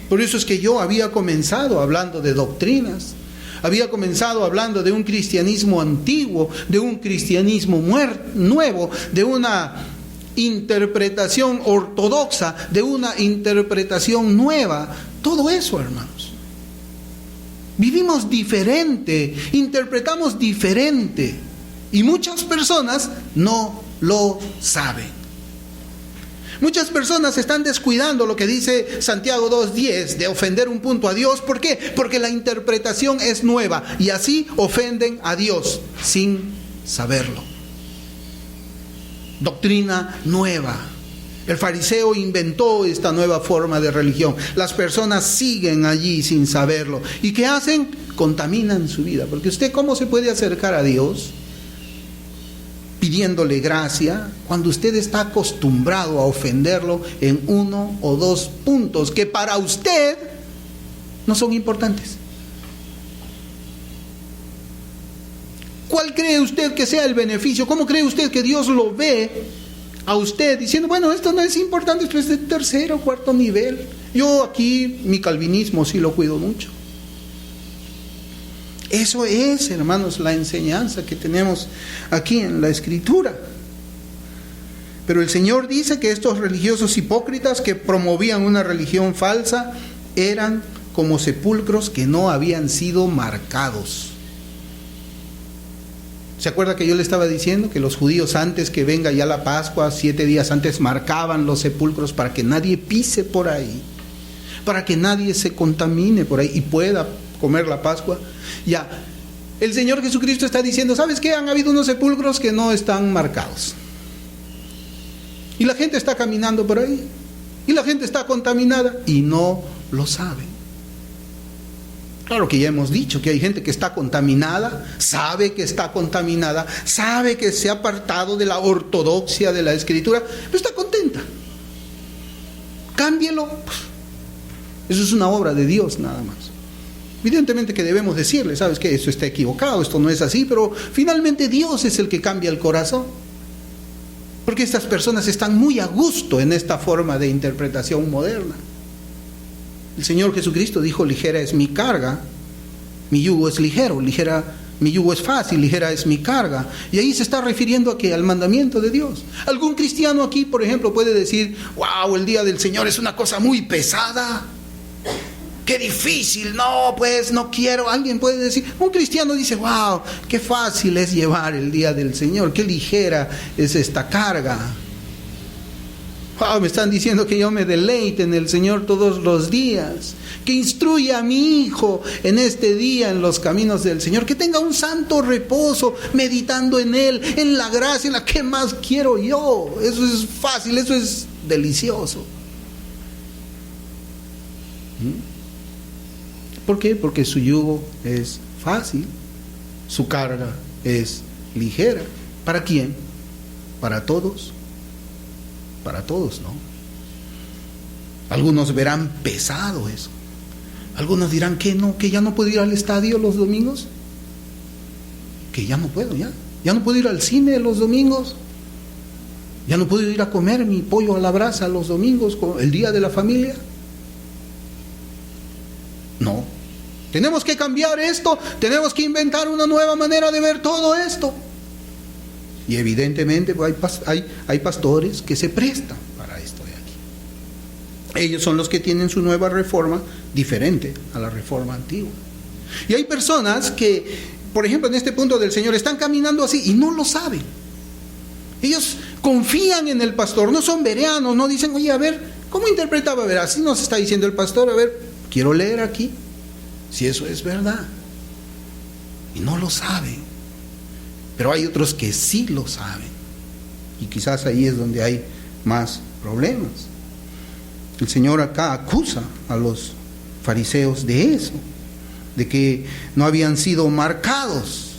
Por eso es que yo había comenzado hablando de doctrinas, había comenzado hablando de un cristianismo antiguo, de un cristianismo nuevo, de una interpretación ortodoxa, de una interpretación nueva. Todo eso, hermanos. Vivimos diferente, interpretamos diferente, y muchas personas no lo saben. Muchas personas están descuidando lo que dice Santiago 2:10 de ofender un punto a Dios. ¿Por qué? Porque la interpretación es nueva y así ofenden a Dios sin saberlo. Doctrina nueva. El fariseo inventó esta nueva forma de religión. Las personas siguen allí sin saberlo. ¿Y qué hacen? Contaminan su vida. Porque usted, ¿cómo se puede acercar a Dios pidiéndole gracia cuando usted está acostumbrado a ofenderlo en 1 o 2 puntos que para usted no son importantes? ¿Cuál cree usted que sea el beneficio? ¿Cómo cree usted que Dios lo ve a usted diciendo, bueno, esto no es importante, esto es de 3er o 4 nivel? Yo aquí mi calvinismo sí lo cuido mucho. Eso es, hermanos, la enseñanza que tenemos aquí en la Escritura. Pero el Señor dice que estos religiosos hipócritas que promovían una religión falsa eran como sepulcros que no habían sido marcados. ¿Se acuerda que yo le estaba diciendo que los judíos, antes que venga ya la Pascua, 7 días antes, marcaban los sepulcros para que nadie pise por ahí, para que nadie se contamine por ahí y pueda comer la Pascua? Ya, el Señor Jesucristo está diciendo, ¿sabes qué? Han habido unos sepulcros que no están marcados. Y la gente está caminando por ahí. Y la gente está contaminada y no lo sabe. Claro que ya hemos dicho que hay gente que está contaminada, sabe que está contaminada, sabe que se ha apartado de la ortodoxia de la Escritura, pero está contenta. Cámbielo. Eso es una obra de Dios nada más. Evidentemente que debemos decirle, ¿sabes qué? Esto está equivocado, esto no es así, pero finalmente Dios es el que cambia el corazón. Porque estas personas están muy a gusto en esta forma de interpretación moderna. El Señor Jesucristo dijo, ligera es mi carga, mi yugo es ligero, mi yugo es fácil, ligera es mi carga. Y ahí se está refiriendo a ¿qué? Al mandamiento de Dios. Algún cristiano aquí, por ejemplo, puede decir, wow, el día del Señor es una cosa muy pesada. Qué difícil, no, pues no quiero. Alguien puede decir, un cristiano dice, wow, qué fácil es llevar el día del Señor, qué ligera es esta carga. Wow, me están diciendo que yo me deleite en el Señor todos los días, que instruya a mi hijo en este día en los caminos del Señor, que tenga un santo reposo meditando en Él, en la gracia, en la que más quiero yo. Eso es fácil, eso es delicioso. ¿Por qué? Porque su yugo es fácil, su carga es ligera. ¿Para quién? Para todos. Para todos, ¿no? Algunos verán pesado eso. Algunos dirán que no, que ya no puedo ir al estadio los domingos. Que ya no puedo, ya no puedo ir al cine los domingos. Ya no puedo ir a comer mi pollo a la brasa los domingos, el día de la familia. No. Tenemos que cambiar esto, tenemos que inventar una nueva manera de ver todo esto. Y evidentemente hay pastores que se prestan para esto de aquí. Ellos son los que tienen su nueva reforma diferente a la reforma antigua. Y hay personas que, por ejemplo, en este punto del Señor, están caminando así y no lo saben. Ellos confían en el pastor, no son bereanos, no dicen, oye, a ver, ¿cómo interpretaba? A ver, así nos está diciendo el pastor, a ver, quiero leer aquí, si eso es verdad. Y no lo saben. Pero hay otros que sí lo saben. Y quizás ahí es donde hay más problemas. El Señor acá acusa a los fariseos de eso, de que no habían sido marcados.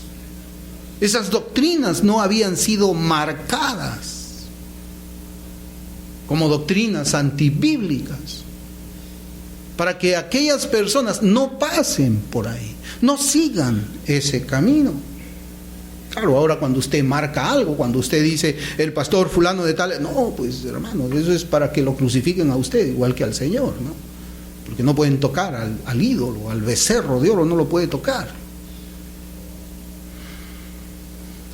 Esas doctrinas no habían sido marcadas como doctrinas antibíblicas, para que aquellas personas no pasen por ahí, no sigan ese camino. Claro, ahora cuando usted marca algo, cuando usted dice el pastor fulano de tal, no, pues hermano, eso es para que lo crucifiquen a usted, igual que al Señor, ¿no? Porque no pueden tocar al ídolo, al becerro de oro, no lo puede tocar.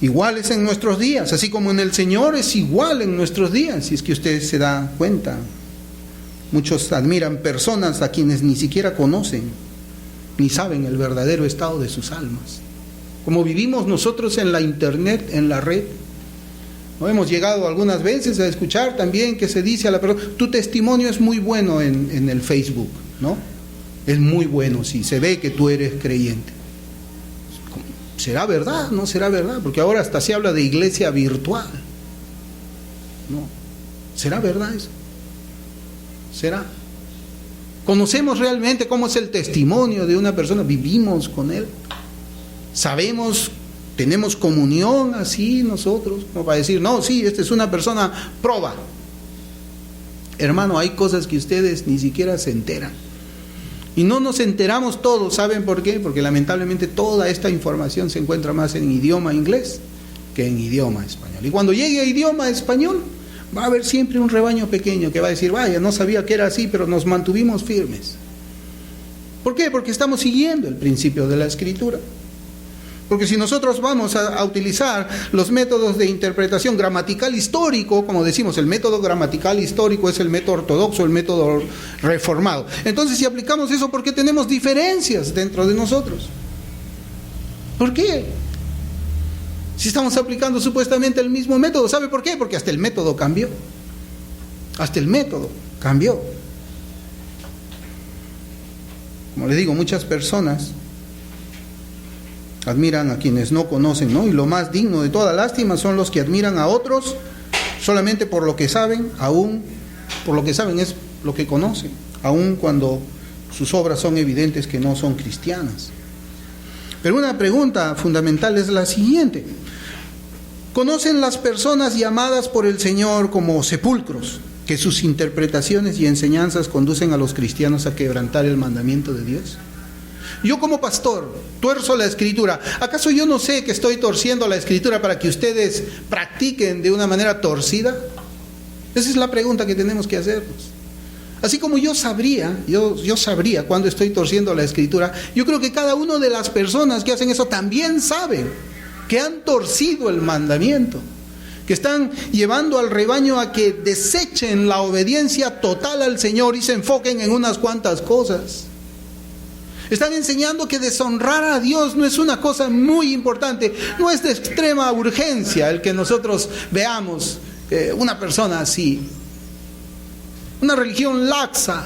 Igual es en nuestros días, así como en el Señor es igual en nuestros días, si es que usted se da cuenta. Muchos admiran personas a quienes ni siquiera conocen, ni saben el verdadero estado de sus almas. Como vivimos nosotros en la internet, en la red, ¿no? Hemos llegado algunas veces a escuchar también que se dice a la persona, tu testimonio es muy bueno en el Facebook, ¿no? Es muy bueno, sí, se ve que tú eres creyente. ¿Será verdad? ¿No será verdad? Porque ahora hasta se habla de iglesia virtual, ¿no? ¿Será verdad eso? ¿Será? ¿Conocemos realmente cómo es el testimonio de una persona? ¿Vivimos con él? ¿Sabemos, tenemos comunión así nosotros? Como para decir, no, sí, esta es una persona proba. Hermano, hay cosas que ustedes ni siquiera se enteran. Y no nos enteramos todos, ¿saben por qué? Porque lamentablemente toda esta información se encuentra más en idioma inglés que en idioma español. Y cuando llegue a idioma español, va a haber siempre un rebaño pequeño que va a decir, vaya, no sabía que era así, pero nos mantuvimos firmes. ¿Por qué? Porque estamos siguiendo el principio de la Escritura. Porque si nosotros vamos a utilizar los métodos de interpretación gramatical histórico, como decimos, el método gramatical histórico es el método ortodoxo, el método reformado. Entonces, si aplicamos eso, ¿por qué tenemos diferencias dentro de nosotros? ¿Por qué? Si estamos aplicando supuestamente el mismo método, ¿sabe por qué? Porque hasta el método cambió. Hasta el método cambió. Como les digo, muchas personas admiran a quienes no conocen, ¿no? Y lo más digno de toda lástima son los que admiran a otros solamente por lo que saben, aún por lo que saben es lo que conocen, aun cuando sus obras son evidentes que no son cristianas. Pero una pregunta fundamental es la siguiente: ¿conocen las personas llamadas por el Señor como sepulcros, que sus interpretaciones y enseñanzas conducen a los cristianos a quebrantar el mandamiento de Dios? Yo como pastor tuerzo la Escritura. ¿Acaso yo no sé que estoy torciendo la Escritura para que ustedes practiquen de una manera torcida? Esa es la pregunta que tenemos que hacernos. Así como yo sabría cuando estoy torciendo la Escritura, yo creo que cada una de las personas que hacen eso también saben que han torcido el mandamiento, que están llevando al rebaño a que desechen la obediencia total al Señor y se enfoquen en unas cuantas cosas. Están enseñando que deshonrar a Dios no es una cosa muy importante, no es de extrema urgencia el que nosotros veamos una persona así. Una religión laxa,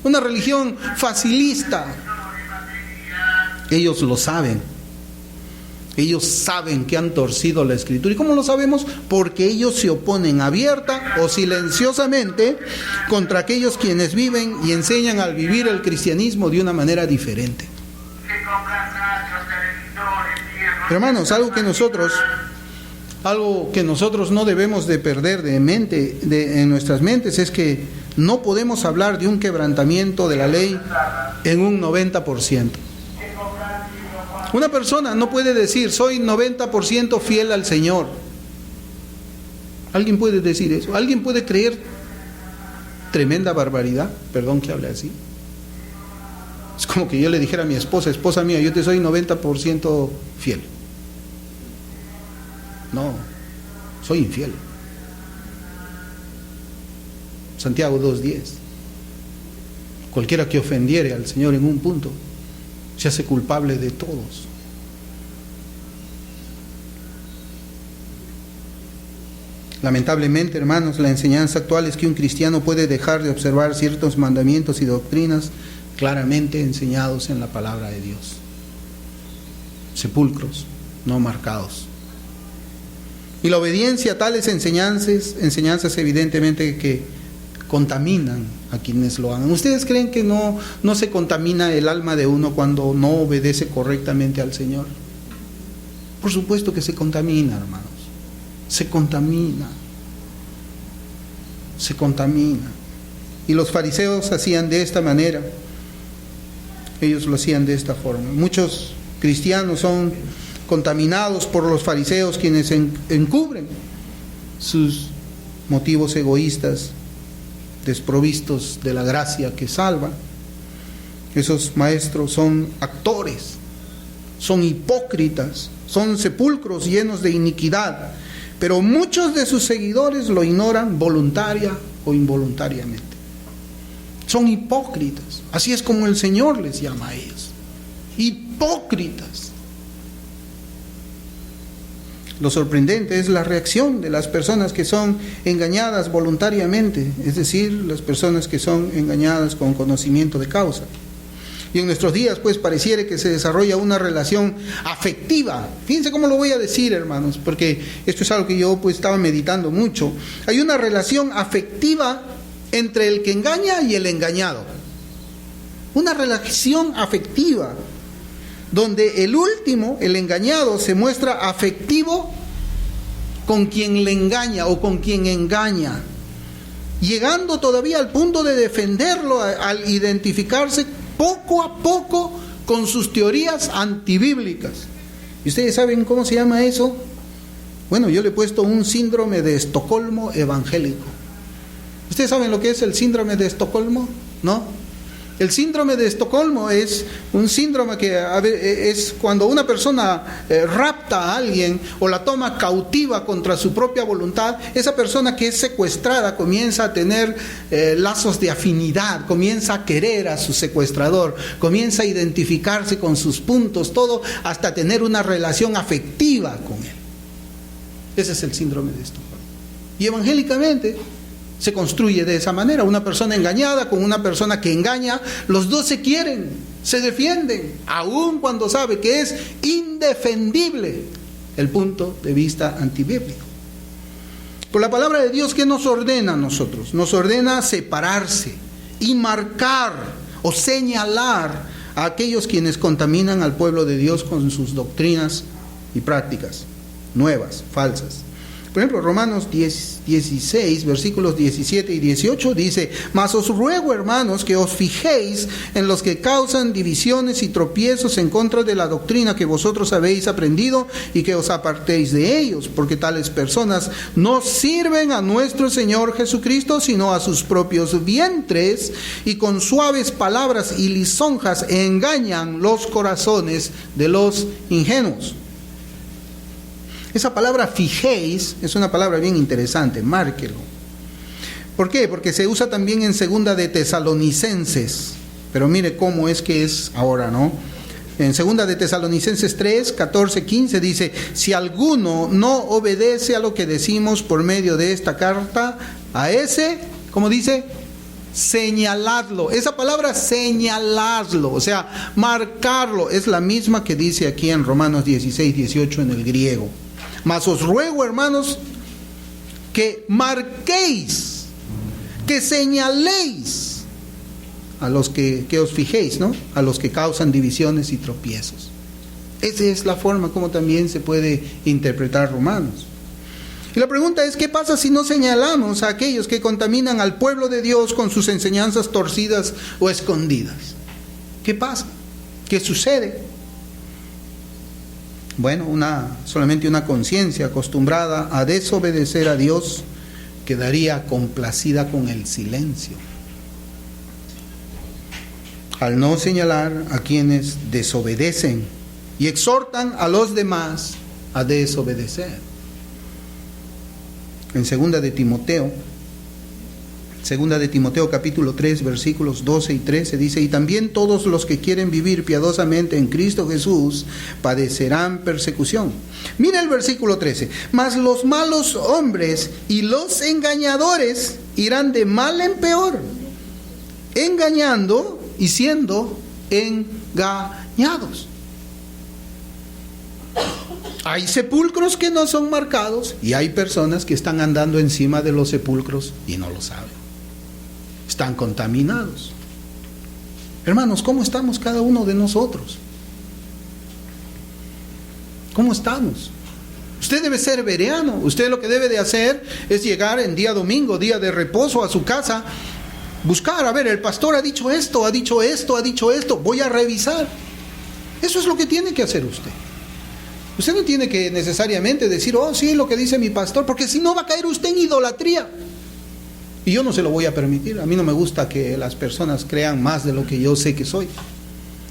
una religión facilista. Ellos lo saben. Ellos saben que han torcido la Escritura. ¿Y cómo lo sabemos? Porque ellos se oponen abierta o silenciosamente contra aquellos quienes viven y enseñan al vivir el cristianismo de una manera diferente. Hermanos, algo que nosotros no debemos de perder en nuestras mentes es que no podemos hablar de un quebrantamiento de la ley en un 90%. Una persona no puede decir, soy 90% fiel al Señor. ¿Alguien puede decir eso? ¿Alguien puede creer tremenda barbaridad? Perdón que hable así. Es como que yo le dijera a mi esposa mía, yo te soy 90% fiel. No, soy infiel. Santiago 2:10. Cualquiera que ofendiere al Señor en un punto se hace culpable de todos. Lamentablemente, hermanos, la enseñanza actual es que un cristiano puede dejar de observar ciertos mandamientos y doctrinas claramente enseñados en la palabra de Dios. Sepulcros no marcados. Y la obediencia a tales enseñanzas evidentemente que contaminan a quienes lo hagan. ¿Ustedes creen que no se contamina el alma de uno cuando no obedece correctamente al Señor? Por supuesto que se contamina, hermanos. Se contamina. Y los fariseos hacían de esta manera. Ellos lo hacían de esta forma. Muchos cristianos son contaminados por los fariseos, quienes encubren sus motivos egoístas, desprovistos de la gracia que salva. Esos maestros son actores, son hipócritas, son sepulcros llenos de iniquidad, pero muchos de sus seguidores lo ignoran voluntaria o involuntariamente. Son hipócritas, así es como el Señor les llama a ellos, hipócritas. Lo sorprendente es la reacción de las personas que son engañadas voluntariamente, es decir, las personas que son engañadas con conocimiento de causa. Y en nuestros días, pues, pareciera que se desarrolla una relación afectiva. Fíjense cómo lo voy a decir, hermanos, porque esto es algo que yo, pues, estaba meditando mucho. Hay una relación afectiva entre el que engaña y el engañado. Una relación afectiva, donde el último, el engañado, se muestra afectivo con quien le engaña o con quien engaña, llegando todavía al punto de defenderlo al identificarse poco a poco con sus teorías antibíblicas. ¿Y ustedes saben cómo se llama eso? Bueno, yo le he puesto un síndrome de Estocolmo evangélico. ¿Ustedes saben lo que es el síndrome de Estocolmo? ¿No? El síndrome de Estocolmo es un síndrome que es cuando una persona rapta a alguien o la toma cautiva contra su propia voluntad. Esa persona que es secuestrada comienza a tener lazos de afinidad, comienza a querer a su secuestrador, comienza a identificarse con sus puntos, todo hasta tener una relación afectiva con él. Ese es el síndrome de Estocolmo. Y evangélicamente se construye de esa manera, una persona engañada con una persona que engaña, los dos se quieren, se defienden, aun cuando sabe que es indefendible el punto de vista antibíblico. Por la palabra de Dios, ¿qué nos ordena a nosotros? Nos ordena separarse y marcar o señalar a aquellos quienes contaminan al pueblo de Dios con sus doctrinas y prácticas nuevas, falsas. Por ejemplo, Romanos 16, versículos 17 y 18 dice: mas os ruego, hermanos, que os fijéis en los que causan divisiones y tropiezos en contra de la doctrina que vosotros habéis aprendido, y que os apartéis de ellos, porque tales personas no sirven a nuestro Señor Jesucristo, sino a sus propios vientres, y con suaves palabras y lisonjas engañan los corazones de los ingenuos. Esa palabra fijéis es una palabra bien interesante, márquelo. ¿Por qué? Porque se usa también en segunda de Tesalonicenses, pero mire cómo es que es ahora, ¿no? En segunda de Tesalonicenses 3, 14, 15 dice: si alguno no obedece a lo que decimos por medio de esta carta, a ese, ¿cómo dice? Señaladlo. Esa palabra señaladlo, o sea, marcarlo, es la misma que dice aquí en Romanos 16, 18 en el griego. Mas os ruego, hermanos, que marquéis, que señaléis a los que os fijéis, ¿no? A los que causan divisiones y tropiezos. Esa es la forma como también se puede interpretar Romanos. Y la pregunta es: ¿qué pasa si no señalamos a aquellos que contaminan al pueblo de Dios con sus enseñanzas torcidas o escondidas? ¿Qué pasa? ¿Qué sucede? Bueno, solamente una conciencia acostumbrada a desobedecer a Dios quedaría complacida con el silencio, al no señalar a quienes desobedecen y exhortan a los demás a desobedecer. En segunda de Timoteo capítulo 3 versículos 12 y 13 dice: y también todos los que quieren vivir piadosamente en Cristo Jesús padecerán persecución. Mira el versículo 13: mas los malos hombres y los engañadores irán de mal en peor, engañando y siendo engañados. Hay sepulcros que no son marcados y hay personas que están andando encima de los sepulcros y no lo saben. Están contaminados. Hermanos, ¿cómo estamos cada uno de nosotros? ¿Cómo estamos? Usted debe ser bereano. Usted lo que debe de hacer es llegar en día domingo, día de reposo, a su casa, buscar, a ver, el pastor ha dicho esto, ha dicho esto, ha dicho esto, voy a revisar. Eso es lo que tiene que hacer usted. Usted no tiene que necesariamente decir: oh sí, lo que dice mi pastor, porque si no va a caer usted en idolatría. Y yo no se lo voy a permitir. A mí no me gusta que las personas crean más de lo que yo sé que soy.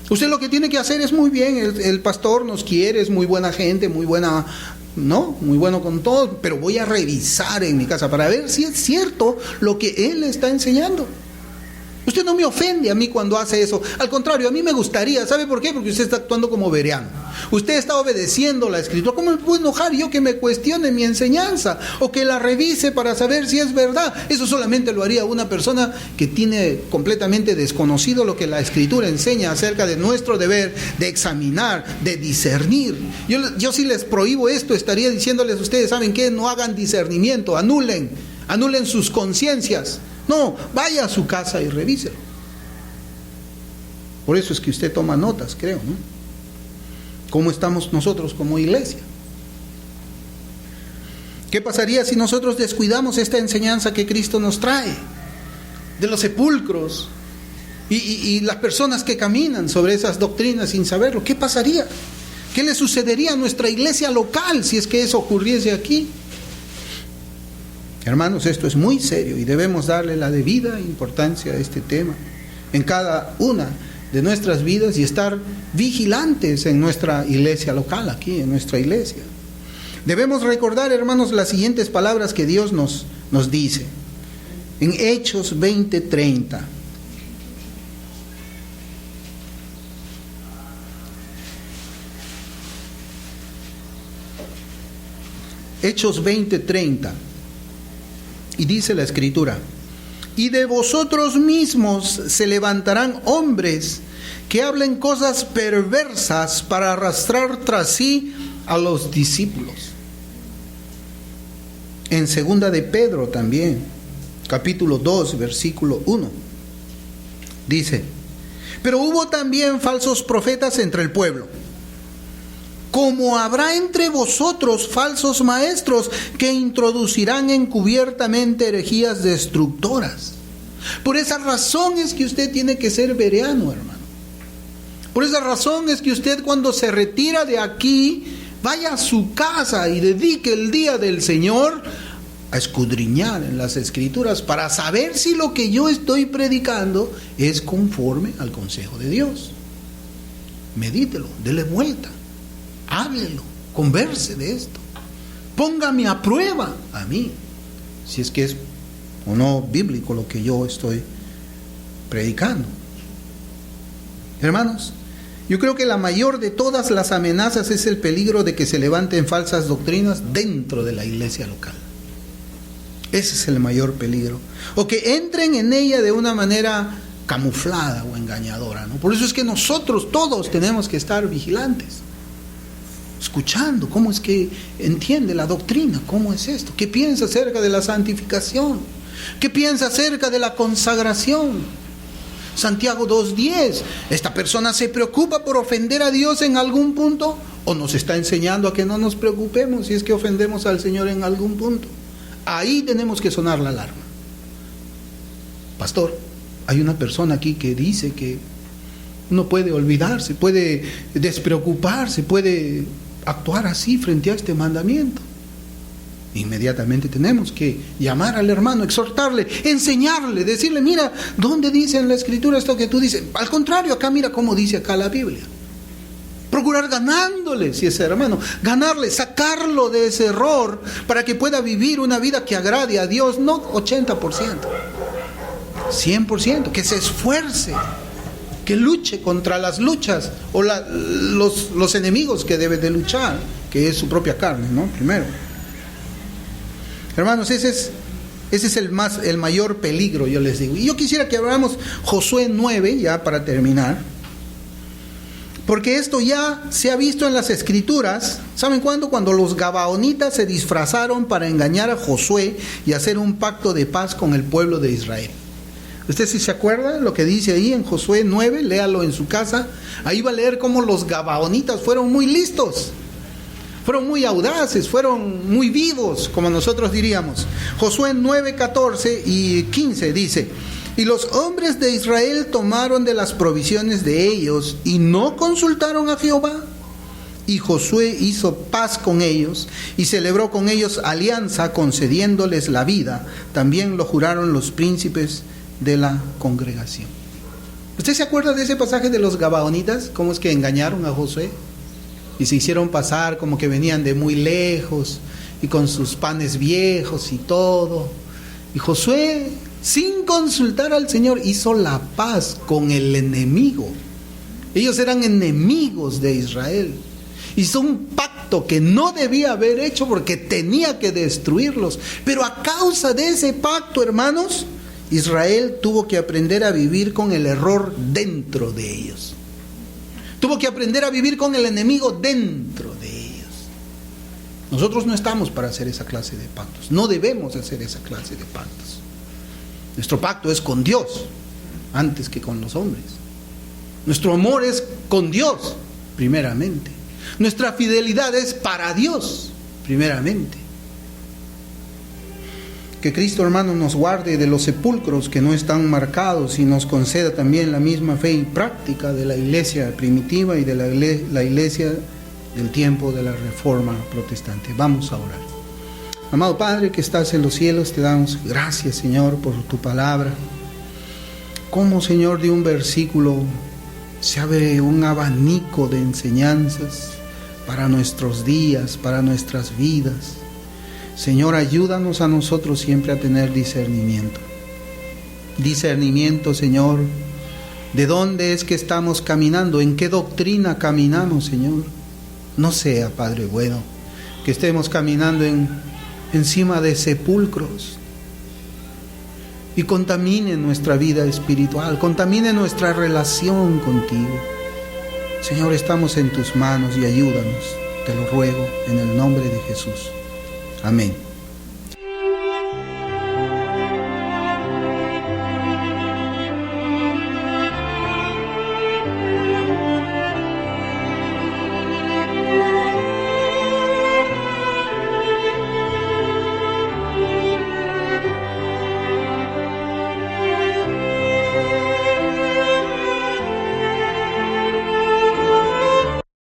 Usted lo que tiene que hacer es: muy bien, el pastor nos quiere, es muy buena gente, muy buena, ¿no? Muy bueno con todo, pero voy a revisar en mi casa para ver si es cierto lo que él está enseñando. Usted no me ofende a mí cuando hace eso. Al contrario, a mí me gustaría. ¿Sabe por qué? Porque usted está actuando como bereano. Usted está obedeciendo la Escritura. ¿Cómo me puedo enojar yo que me cuestione mi enseñanza o que la revise para saber si es verdad? Eso solamente lo haría una persona que tiene completamente desconocido lo que la Escritura enseña acerca de nuestro deber de examinar, de discernir. Yo si les prohíbo esto, estaría diciéndoles a ustedes: ¿saben qué? No hagan discernimiento, anulen sus conciencias. No, vaya a su casa y revíselo. Por eso es que usted toma notas, creo, ¿no? ¿Cómo estamos nosotros como iglesia? ¿Qué pasaría si nosotros descuidamos esta enseñanza que Cristo nos trae de los sepulcros y las personas que caminan sobre esas doctrinas sin saberlo? ¿Qué pasaría? ¿Qué le sucedería a nuestra iglesia local si es que eso ocurriese aquí? Hermanos, esto es muy serio y debemos darle la debida importancia a este tema en cada una de nuestras vidas y estar vigilantes en nuestra iglesia local, aquí en nuestra iglesia. Debemos recordar, hermanos, las siguientes palabras que Dios nos dice en Hechos 20:30. Hechos 20:30. Y dice la Escritura: y de vosotros mismos se levantarán hombres que hablen cosas perversas para arrastrar tras sí a los discípulos. En segunda de Pedro también, capítulo 2, versículo 1, dice: pero hubo también falsos profetas entre el pueblo, como habrá entre vosotros falsos maestros que introducirán encubiertamente herejías destructoras. Por esa razón es que usted tiene que ser bereano, hermano. Por esa razón es que usted, cuando se retira de aquí, vaya a su casa y dedique el día del Señor a escudriñar en las Escrituras para saber si lo que yo estoy predicando es conforme al consejo de Dios. Medítelo, dele vuelta, háblelo, converse de esto. Póngame a prueba a mí, si es que es o no bíblico lo que yo estoy predicando. Hermanos, yo creo que la mayor de todas las amenazas es el peligro de que se levanten falsas doctrinas dentro de la iglesia local. Ese es el mayor peligro. O que entren en ella de una manera camuflada o engañadora, ¿no? Por eso es que nosotros todos tenemos que estar vigilantes, escuchando cómo es que entiende la doctrina, cómo es esto, qué piensa acerca de la santificación, qué piensa acerca de la consagración. Santiago 2:10, ¿esta persona se preocupa por ofender a Dios en algún punto? ¿O nos está enseñando a que no nos preocupemos si es que ofendemos al Señor en algún punto? Ahí tenemos que sonar la alarma. Pastor, hay una persona aquí que dice que uno puede olvidarse, puede despreocuparse, puede actuar así frente a este mandamiento. Inmediatamente tenemos que llamar al hermano, exhortarle, enseñarle, decirle: mira, ¿dónde dice en la Escritura esto que tú dices? Al contrario, acá mira cómo dice acá la Biblia. Procurar ganándole, si es hermano, ganarle, sacarlo de ese error para que pueda vivir una vida que agrade a Dios, no 80%, 100%, que se esfuerce, que luche contra las luchas o los enemigos que debe de luchar, que es su propia carne, ¿no? Primero. Hermanos, ese es el mayor peligro, yo les digo. Y yo quisiera que abramos Josué 9, ya para terminar. Porque esto ya se ha visto en las Escrituras. ¿Saben cuándo? Cuando los gabaonitas se disfrazaron para engañar a Josué y hacer un pacto de paz con el pueblo de Israel. ¿Usted sí se acuerda lo que dice ahí en Josué 9? Léalo en su casa. Ahí va a leer cómo los gabaonitas fueron muy listos, fueron muy audaces, fueron muy vivos, como nosotros diríamos. Josué 9, 14 y 15 dice: y los hombres de Israel tomaron de las provisiones de ellos y no consultaron a Jehová. Y Josué hizo paz con ellos y celebró con ellos alianza, concediéndoles la vida. También lo juraron los príncipes de la congregación. ¿Usted se acuerda de ese pasaje de los gabaonitas? ¿Cómo es que engañaron a Josué? Y se hicieron pasar como que venían de muy lejos y con sus panes viejos y todo. Y Josué, sin consultar al Señor, hizo la paz con el enemigo. Ellos eran enemigos de Israel. Hizo un pacto que no debía haber hecho porque tenía que destruirlos. Pero a causa de ese pacto, hermanos, Israel tuvo que aprender a vivir con el error dentro de ellos. Tuvo que aprender a vivir con el enemigo dentro de ellos. Nosotros no estamos para hacer esa clase de pactos. No debemos hacer esa clase de pactos. Nuestro pacto es con Dios antes que con los hombres. Nuestro amor es con Dios primeramente. Nuestra fidelidad es para Dios primeramente. Que Cristo, hermano, nos guarde de los sepulcros que no están marcados y nos conceda también la misma fe y práctica de la iglesia primitiva y de la iglesia del tiempo de la Reforma Protestante. Vamos a orar. Amado Padre que estás en los cielos, te damos gracias, Señor, por tu palabra. Como, Señor, de un versículo se abre un abanico de enseñanzas para nuestros días, para nuestras vidas. Señor, ayúdanos a nosotros siempre a tener discernimiento. Discernimiento, Señor, de dónde es que estamos caminando, en qué doctrina caminamos, Señor. No sea, Padre bueno, que estemos caminando encima de sepulcros y contamine nuestra vida espiritual, contamine nuestra relación contigo. Señor, estamos en tus manos y ayúdanos, te lo ruego en el nombre de Jesús. Amén.